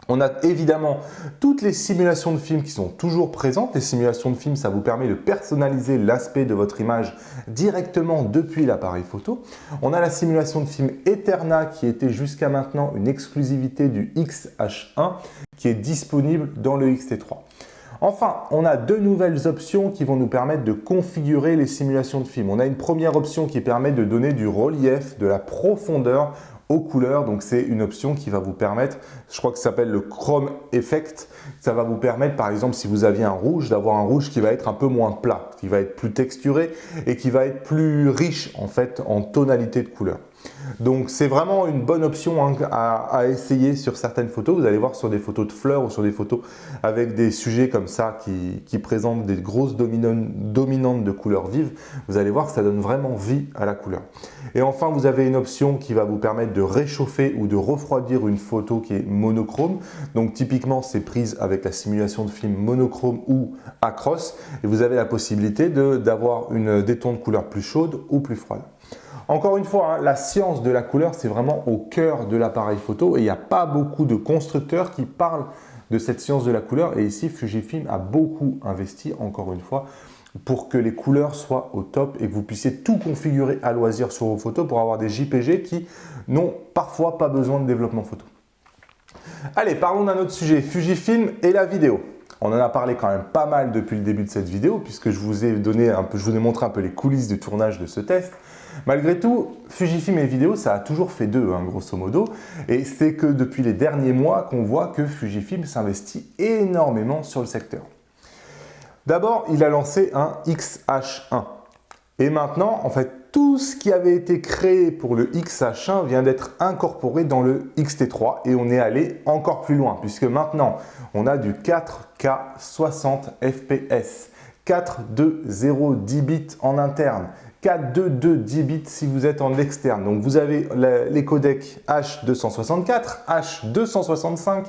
On a évidemment toutes les simulations de films qui sont toujours présentes. Les simulations de films, ça vous permet de personnaliser l'aspect de votre image directement depuis l'appareil photo. On a la simulation de film Eterna qui était jusqu'à maintenant une exclusivité du X-H1 qui est disponible dans le X-T3. Enfin, on a deux nouvelles options qui vont nous permettre de configurer les simulations de films. On a une première option qui permet de donner du relief, de la profondeur aux couleurs. Donc c'est une option qui va vous permettre, je crois que ça s'appelle le Chrome Effect. Ça va vous permettre, par exemple, si vous aviez un rouge, d'avoir un rouge qui va être un peu moins plat, qui va être plus texturé et qui va être plus riche en fait en tonalité de couleur. Donc c'est vraiment une bonne option à essayer sur certaines photos. Vous allez voir sur des photos de fleurs ou sur des photos avec des sujets comme ça qui présentent des grosses dominantes de couleurs vives. Vous allez voir que ça donne vraiment vie à la couleur. Et enfin, vous avez une option qui va vous permettre de réchauffer ou de refroidir une photo qui est monochrome. Donc typiquement, c'est prise avec la simulation de film monochrome ou Acros. Et vous avez la possibilité d'avoir des tons de couleur plus chaudes ou plus froides. Encore une fois, la science de la couleur, c'est vraiment au cœur de l'appareil photo et il n'y a pas beaucoup de constructeurs qui parlent de cette science de la couleur. Et ici, Fujifilm a beaucoup investi, encore une fois, pour que les couleurs soient au top et que vous puissiez tout configurer à loisir sur vos photos pour avoir des JPG qui n'ont parfois pas besoin de développement photo. Allez, parlons d'un autre sujet, Fujifilm et la vidéo. On en a parlé quand même pas mal depuis le début de cette vidéo puisque je vous ai montré un peu les coulisses du tournage de ce test. Malgré tout, Fujifilm et vidéo, ça a toujours fait d'eux, grosso modo. Et c'est que depuis les derniers mois qu'on voit que Fujifilm s'investit énormément sur le secteur. D'abord, il a lancé un X-H1. Et maintenant, en fait, tout ce qui avait été créé pour le X-H1 vient d'être incorporé dans le X-T3 et on est allé encore plus loin puisque maintenant, on a du 4K 60 fps, 4.2.0 10 bits en interne, 4.2.2 10 bits si vous êtes en externe. Donc vous avez les codecs H264, H265,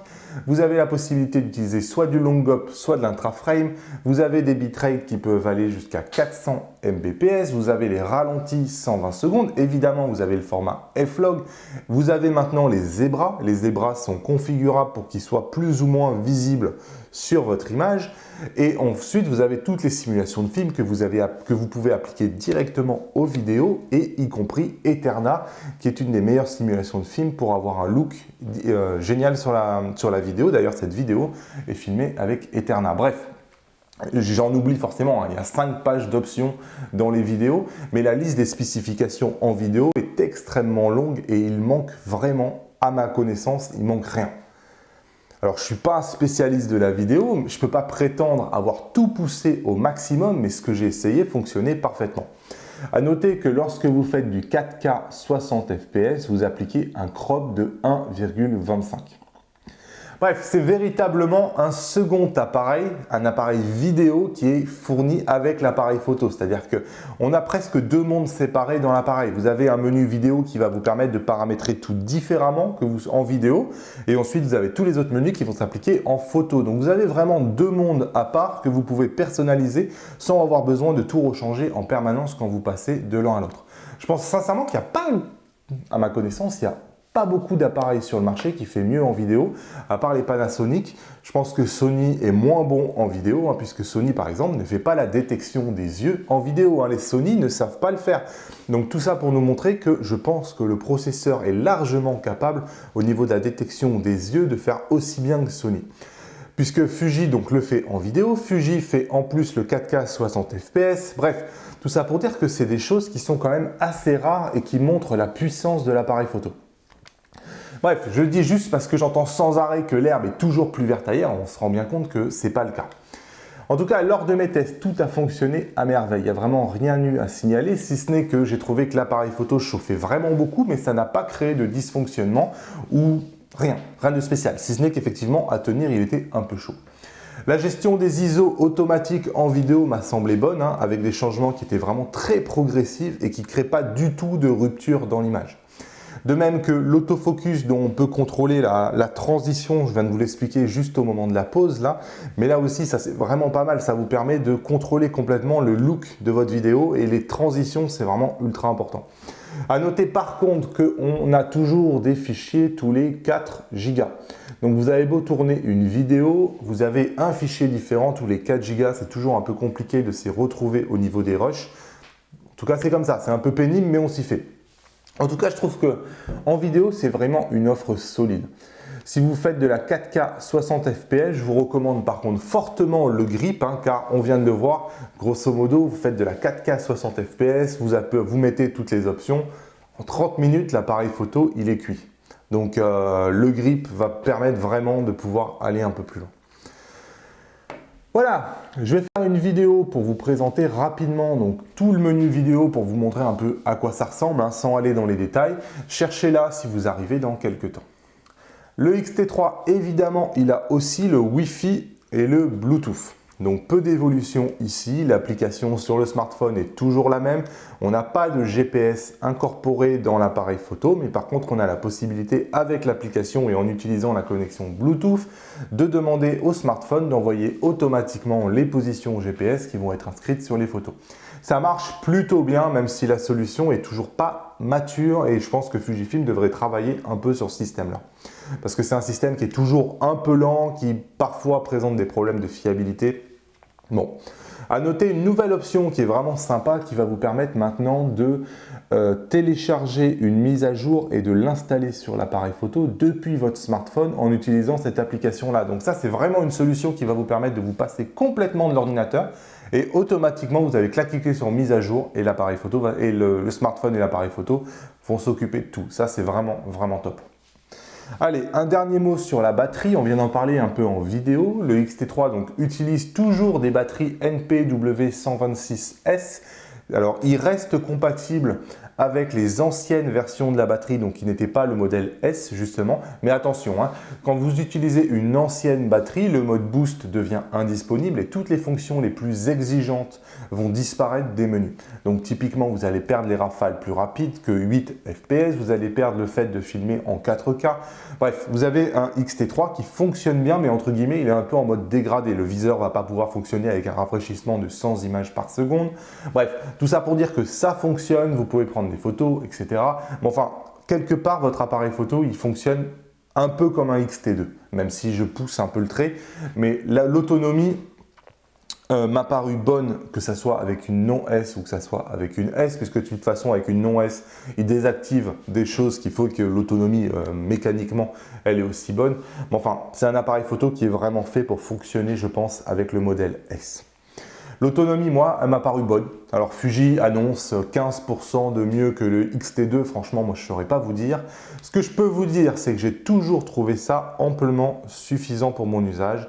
vous avez la possibilité d'utiliser soit du long hop, soit de l'intraframe, vous avez des bitrates qui peuvent aller jusqu'à 400 Mbps, vous avez les ralentis 120 secondes, évidemment vous avez le format F-Log, vous avez maintenant les zébras sont configurables pour qu'ils soient plus ou moins visibles sur votre image et ensuite vous avez toutes les simulations de films que vous pouvez appliquer directement aux vidéos et y compris Eterna qui est une des meilleures simulations de films pour avoir un look génial sur la vidéo. D'ailleurs cette vidéo est filmée avec Eterna. Bref, j'en oublie forcément, il y a 5 pages d'options dans les vidéos, mais la liste des spécifications en vidéo est extrêmement longue et il manque vraiment, à ma connaissance, il manque rien. Alors, je ne suis pas un spécialiste de la vidéo, je ne peux pas prétendre avoir tout poussé au maximum, mais ce que j'ai essayé fonctionnait parfaitement. À noter que lorsque vous faites du 4K 60 fps, vous appliquez un crop de 1,25. Bref, c'est véritablement un second appareil, un appareil vidéo qui est fourni avec l'appareil photo. C'est-à-dire qu'on a presque deux mondes séparés dans l'appareil. Vous avez un menu vidéo qui va vous permettre de paramétrer tout différemment que en vidéo. Et ensuite, vous avez tous les autres menus qui vont s'appliquer en photo. Donc, vous avez vraiment deux mondes à part que vous pouvez personnaliser sans avoir besoin de tout rechanger en permanence quand vous passez de l'un à l'autre. Je pense sincèrement qu'il n'y a pas, à ma connaissance, il n'y a pas beaucoup d'appareils sur le marché qui fait mieux en vidéo, à part les Panasonic. Je pense que Sony est moins bon en vidéo, puisque Sony, par exemple, ne fait pas la détection des yeux en vidéo. Les Sony ne savent pas le faire. Donc tout ça pour nous montrer que je pense que le processeur est largement capable, au niveau de la détection des yeux, de faire aussi bien que Sony. Puisque Fuji donc, le fait en vidéo, Fuji fait en plus le 4K 60 fps, bref, tout ça pour dire que c'est des choses qui sont quand même assez rares et qui montrent la puissance de l'appareil photo. Bref, je le dis juste parce que j'entends sans arrêt que l'herbe est toujours plus verte ailleurs, on se rend bien compte que ce n'est pas le cas. En tout cas, lors de mes tests, tout a fonctionné à merveille. Il n'y a vraiment rien eu à signaler, si ce n'est que j'ai trouvé que l'appareil photo chauffait vraiment beaucoup, mais ça n'a pas créé de dysfonctionnement ou rien de spécial, si ce n'est qu'effectivement, à tenir, il était un peu chaud. La gestion des ISO automatiques en vidéo m'a semblé bonne, avec des changements qui étaient vraiment très progressifs et qui ne créent pas du tout de rupture dans l'image. De même que l'autofocus dont on peut contrôler la transition, je viens de vous l'expliquer juste au moment de la pause là, mais là aussi ça c'est vraiment pas mal, ça vous permet de contrôler complètement le look de votre vidéo et les transitions c'est vraiment ultra important. À noter par contre qu'on a toujours des fichiers tous les 4 Go. Donc vous avez beau tourner une vidéo, vous avez un fichier différent tous les 4 Go, c'est toujours un peu compliqué de s'y retrouver au niveau des rushs. En tout cas, c'est comme ça, c'est un peu pénible, mais on s'y fait. En tout cas, je trouve que en vidéo, c'est vraiment une offre solide. Si vous faites de la 4K 60 fps, je vous recommande par contre fortement le grip, car on vient de le voir, grosso modo, vous faites de la 4K 60 fps, vous mettez toutes les options, en 30 minutes, l'appareil photo, il est cuit. Donc le grip va permettre vraiment de pouvoir aller un peu plus loin. Voilà, je vais faire une vidéo pour vous présenter rapidement donc, tout le menu vidéo pour vous montrer un peu à quoi ça ressemble, sans aller dans les détails. Cherchez-la si vous arrivez dans quelques temps. Le X-T3, évidemment, il a aussi le Wi-Fi et le Bluetooth. Donc peu d'évolution ici, l'application sur le smartphone est toujours la même. On n'a pas de GPS incorporé dans l'appareil photo, mais par contre on a la possibilité avec l'application et en utilisant la connexion Bluetooth de demander au smartphone d'envoyer automatiquement les positions GPS qui vont être inscrites sur les photos. Ça marche plutôt bien, même si la solution est toujours pas mature et je pense que Fujifilm devrait travailler un peu sur ce système-là. Parce que c'est un système qui est toujours un peu lent, qui parfois présente des problèmes de fiabilité. Bon, à noter une nouvelle option qui est vraiment sympa, qui va vous permettre maintenant de télécharger une mise à jour et de l'installer sur l'appareil photo depuis votre smartphone en utilisant cette application-là. Donc ça, c'est vraiment une solution qui va vous permettre de vous passer complètement de l'ordinateur et automatiquement, vous avez cliqué sur mise à jour et l'appareil photo et le smartphone et l'appareil photo vont s'occuper de tout. Ça, c'est vraiment, vraiment top. Allez, un dernier mot sur la batterie, on vient d'en parler un peu en vidéo. Le X-T3 donc, utilise toujours des batteries NP-W126S. Alors, il reste compatible avec les anciennes versions de la batterie, donc qui n'était pas le modèle S justement. Mais attention, quand vous utilisez une ancienne batterie, le mode boost devient indisponible et toutes les fonctions les plus exigeantes vont disparaître des menus. Donc typiquement, vous allez perdre les rafales plus rapides que 8 fps, vous allez perdre le fait de filmer en 4K. Bref, vous avez un X-T3 qui fonctionne bien, mais entre guillemets, il est un peu en mode dégradé. Le viseur ne va pas pouvoir fonctionner avec un rafraîchissement de 100 images par seconde. Bref, tout ça pour dire que ça fonctionne, vous pouvez prendre des photos, etc. Mais enfin, quelque part, votre appareil photo, il fonctionne un peu comme un X-T2, même si je pousse un peu le trait. Mais l'autonomie m'a paru bonne, que ça soit avec une non S ou que ça soit avec une S, puisque de toute façon, avec une non S, il désactive des choses qu'il faut que l'autonomie, mécaniquement, elle est aussi bonne. Mais enfin, c'est un appareil photo qui est vraiment fait pour fonctionner, je pense, avec le modèle S. L'autonomie, moi, elle m'a paru bonne. Alors Fuji annonce 15% de mieux que le X-T2. Franchement, moi, je ne saurais pas vous dire. Ce que je peux vous dire, c'est que j'ai toujours trouvé ça amplement suffisant pour mon usage.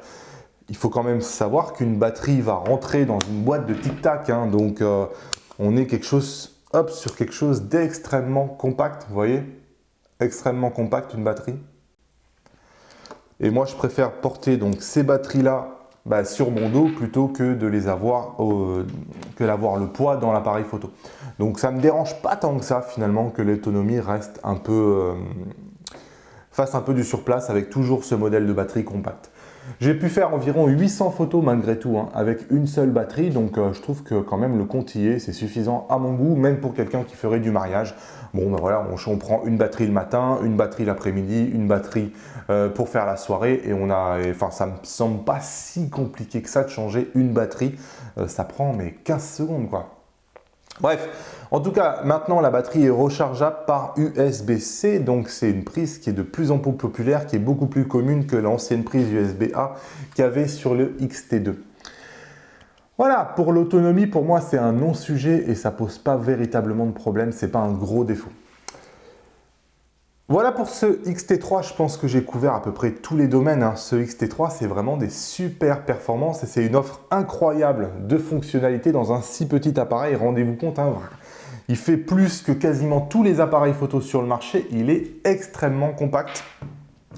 Il faut quand même savoir qu'une batterie va rentrer dans une boîte de tic-tac. Donc, on est sur quelque chose d'extrêmement compact. Vous voyez? Extrêmement compact, une batterie. Et moi, je préfère porter donc ces batteries-là sur mon dos plutôt que de les avoir d'avoir le poids dans l'appareil photo. Donc ça ne me dérange pas tant que ça finalement que l'autonomie reste un peu fasse un peu du surplace avec toujours ce modèle de batterie compacte. J'ai pu faire environ 800 photos malgré tout avec une seule batterie, donc je trouve que quand même le compte y est, c'est suffisant à mon goût, même pour quelqu'un qui ferait du mariage. Bon voilà, on prend une batterie le matin, une batterie l'après-midi, une batterie pour faire la soirée et ça me semble pas si compliqué que ça de changer une batterie, ça prend mais 15 secondes quoi. Bref, en tout cas, maintenant la batterie est rechargeable par USB-C, donc c'est une prise qui est de plus en plus populaire, qui est beaucoup plus commune que l'ancienne prise USB-A qu'il y avait sur le X-T2. Voilà, pour l'autonomie, pour moi c'est un non-sujet et ça pose pas véritablement de problème, c'est pas un gros défaut. Voilà pour ce X-T3, je pense que j'ai couvert à peu près tous les domaines. Ce X-T3, c'est vraiment des super performances et c'est une offre incroyable de fonctionnalités dans un si petit appareil. Rendez-vous compte, il fait plus que quasiment tous les appareils photo sur le marché. Il est extrêmement compact.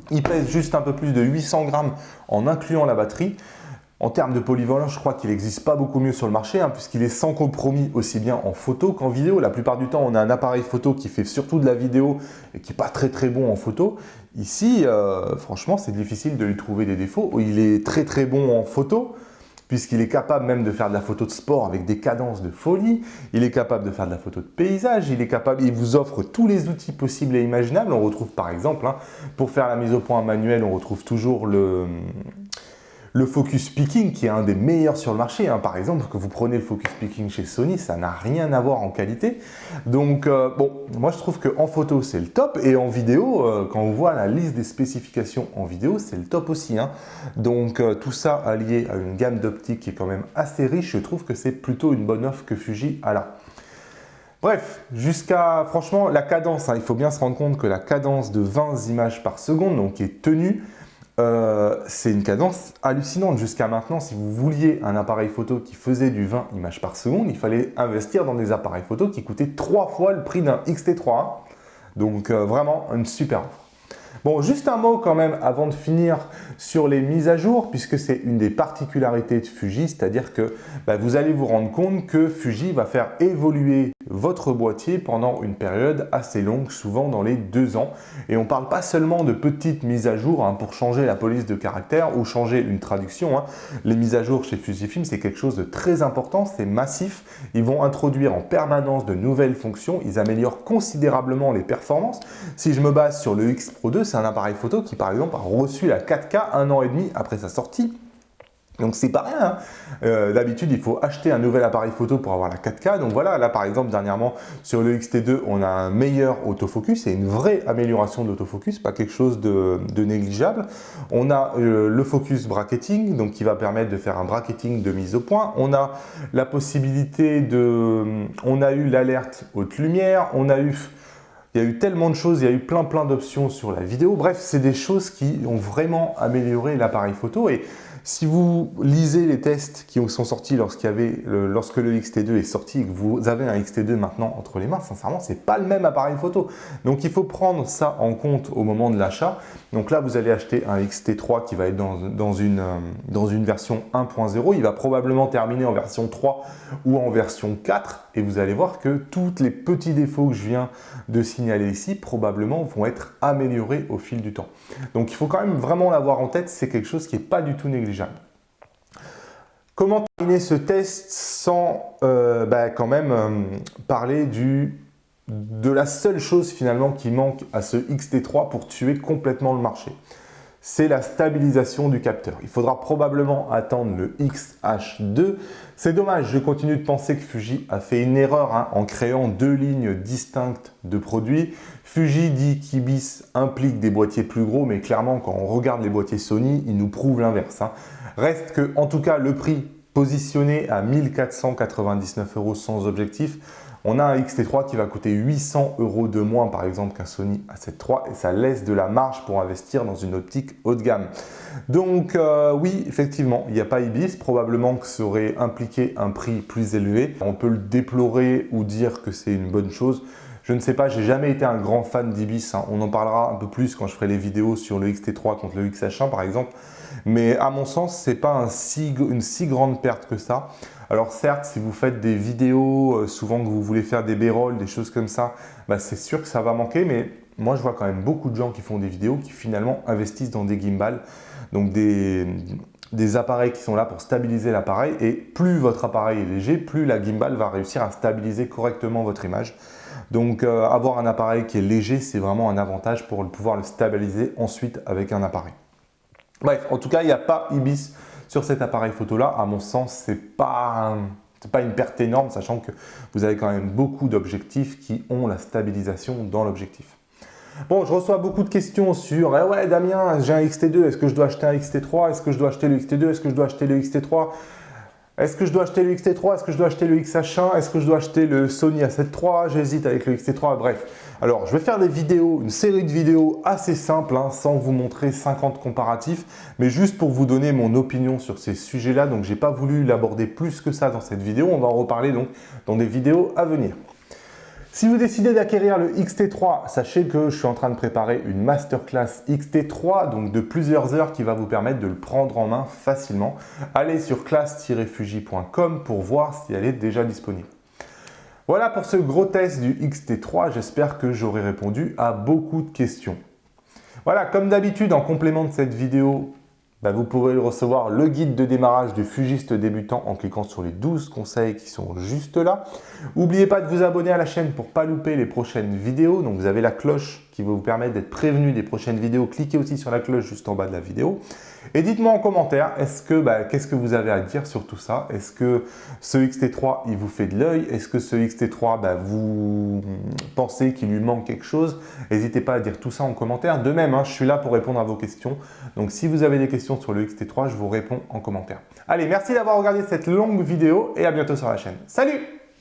Il pèse juste un peu plus de 800 grammes en incluant la batterie. En termes de polyvalence, je crois qu'il n'existe pas beaucoup mieux sur le marché, puisqu'il est sans compromis aussi bien en photo qu'en vidéo. La plupart du temps, on a un appareil photo qui fait surtout de la vidéo et qui n'est pas très très bon en photo. Ici, franchement, c'est difficile de lui trouver des défauts. Il est très très bon en photo, puisqu'il est capable même de faire de la photo de sport avec des cadences de folie, il est capable de faire de la photo de paysage, il vous offre tous les outils possibles et imaginables. On retrouve par exemple, pour faire la mise au point manuelle, on retrouve toujours le Focus Picking qui est un des meilleurs sur le marché. Par exemple, que vous prenez le Focus Picking chez Sony, ça n'a rien à voir en qualité. Donc bon, moi je trouve qu'en photo c'est le top et en vidéo, quand on voit la liste des spécifications en vidéo, c'est le top aussi. Donc tout ça allié à une gamme d'optiques qui est quand même assez riche, je trouve que c'est plutôt une bonne offre que Fuji a là. Bref, franchement, la cadence, il faut bien se rendre compte que la cadence de 20 images par seconde, donc qui est tenue, c'est une cadence hallucinante. Jusqu'à maintenant, si vous vouliez un appareil photo qui faisait du 20 images par seconde, il fallait investir dans des appareils photo qui coûtaient 3 fois le prix d'un X-T3. Donc vraiment une super offre. Bon, juste un mot quand même avant de finir sur les mises à jour, puisque c'est une des particularités de Fuji, c'est-à-dire que vous allez vous rendre compte que Fuji va faire évoluer votre boîtier pendant une période assez longue, souvent dans les 2 ans. Et on ne parle pas seulement de petites mises à jour pour changer la police de caractère ou changer une traduction. Les mises à jour chez Fujifilm, c'est quelque chose de très important, c'est massif. Ils vont introduire en permanence de nouvelles fonctions, ils améliorent considérablement les performances. Si je me base sur le X Pro 2, c'est un appareil photo qui, par exemple, a reçu la 4K 1 an et demi après sa sortie. Donc c'est pas rien. D'habitude, il faut acheter un nouvel appareil photo pour avoir la 4K. Donc voilà, là par exemple, dernièrement, sur le X-T2, on a un meilleur autofocus et une vraie amélioration de l'autofocus, pas quelque chose de négligeable. On a le focus bracketing, donc qui va permettre de faire un bracketing de mise au point. On a la possibilité on a eu l'alerte haute lumière, il y a eu tellement de choses, il y a eu plein d'options sur la vidéo. Bref, c'est des choses qui ont vraiment amélioré l'appareil photo. Et si vous lisez les tests qui sont sortis lorsque le X-T2 est sorti et que vous avez un X-T2 maintenant entre les mains, sincèrement, ce n'est pas le même appareil photo. Donc, il faut prendre ça en compte au moment de l'achat. Donc là, vous allez acheter un X-T3 qui va être dans une version 1.0. Il va probablement terminer en version 3 ou en version 4. Et vous allez voir que tous les petits défauts que je viens de signaler ici, probablement, vont être améliorés au fil du temps. Donc, il faut quand même vraiment l'avoir en tête. C'est quelque chose qui n'est pas du tout négligeable. Comment terminer ce test sans quand même parler de la seule chose finalement qui manque à ce X-T3 pour tuer complètement le marché? C'est la stabilisation du capteur. Il faudra probablement attendre le X-H2. C'est dommage, je continue de penser que Fuji a fait une erreur en créant 2 lignes distinctes de produits. Fuji dit qu'Ibis implique des boîtiers plus gros, mais clairement, quand on regarde les boîtiers Sony, ils nous prouvent l'inverse. Reste que, en tout cas, le prix positionné à 1 499 € sans objectif, on a un X-T3 qui va coûter 800 € de moins par exemple qu'un Sony A7 III et ça laisse de la marge pour investir dans une optique haut de gamme. Donc oui, effectivement, il n'y a pas Ibis, probablement que ça aurait impliqué un prix plus élevé. On peut le déplorer ou dire que c'est une bonne chose. Je ne sais pas, j'ai jamais été un grand fan d'Ibis. On en parlera un peu plus quand je ferai les vidéos sur le X-T3 contre le X-H1 par exemple. Mais à mon sens, ce n'est pas une si grande perte que ça. Alors certes, si vous faites des vidéos, souvent que vous voulez faire des B-rolls, des choses comme ça, c'est sûr que ça va manquer. Mais moi, je vois quand même beaucoup de gens qui font des vidéos qui finalement investissent dans des gimbals. Donc des appareils qui sont là pour stabiliser l'appareil. Et plus votre appareil est léger, plus la gimbal va réussir à stabiliser correctement votre image. Donc avoir un appareil qui est léger, c'est vraiment un avantage pour pouvoir le stabiliser ensuite avec un appareil. Bref, en tout cas, il n'y a pas Ibis sur cet appareil photo-là. À mon sens, ce n'est pas une perte énorme, sachant que vous avez quand même beaucoup d'objectifs qui ont la stabilisation dans l'objectif. Bon, je reçois beaucoup de questions sur « Ouais, Damien, j'ai un X-T2, est-ce que je dois acheter un X-T3? Est-ce que je dois acheter le X-T2? Est-ce que je dois acheter le X-T3 ? Est-ce que je dois acheter le X-T3? Est-ce que je dois acheter le X-H1? Est-ce que je dois acheter le Sony A7 III? J'hésite avec le X-T3. » Bref, alors je vais faire des vidéos, une série de vidéos assez simples, sans vous montrer 50 comparatifs, mais juste pour vous donner mon opinion sur ces sujets-là. Donc, je n'ai pas voulu l'aborder plus que ça dans cette vidéo. On va en reparler donc dans des vidéos à venir. Si vous décidez d'acquérir le X-T3, sachez que je suis en train de préparer une masterclass X-T3, donc de plusieurs heures qui va vous permettre de le prendre en main facilement. Allez sur classe-fuji.com pour voir si elle est déjà disponible. Voilà pour ce gros test du X-T3, j'espère que j'aurai répondu à beaucoup de questions. Voilà, comme d'habitude, en complément de cette vidéo, vous pourrez recevoir le guide de démarrage du fugiste débutant en cliquant sur les 12 conseils qui sont juste là. N'oubliez pas de vous abonner à la chaîne pour ne pas louper les prochaines vidéos. Donc vous avez la cloche qui va vous permettre d'être prévenu des prochaines vidéos. Cliquez aussi sur la cloche juste en bas de la vidéo. Et dites-moi en commentaire, qu'est-ce que vous avez à dire sur tout ça? Est-ce que ce XT3, il vous fait de l'œil? Est-ce que ce XT3, vous pensez qu'il lui manque quelque chose? N'hésitez pas à dire tout ça en commentaire. De même, je suis là pour répondre à vos questions. Donc si vous avez des questions sur le XT3, je vous réponds en commentaire. Allez, merci d'avoir regardé cette longue vidéo et à bientôt sur la chaîne. Salut!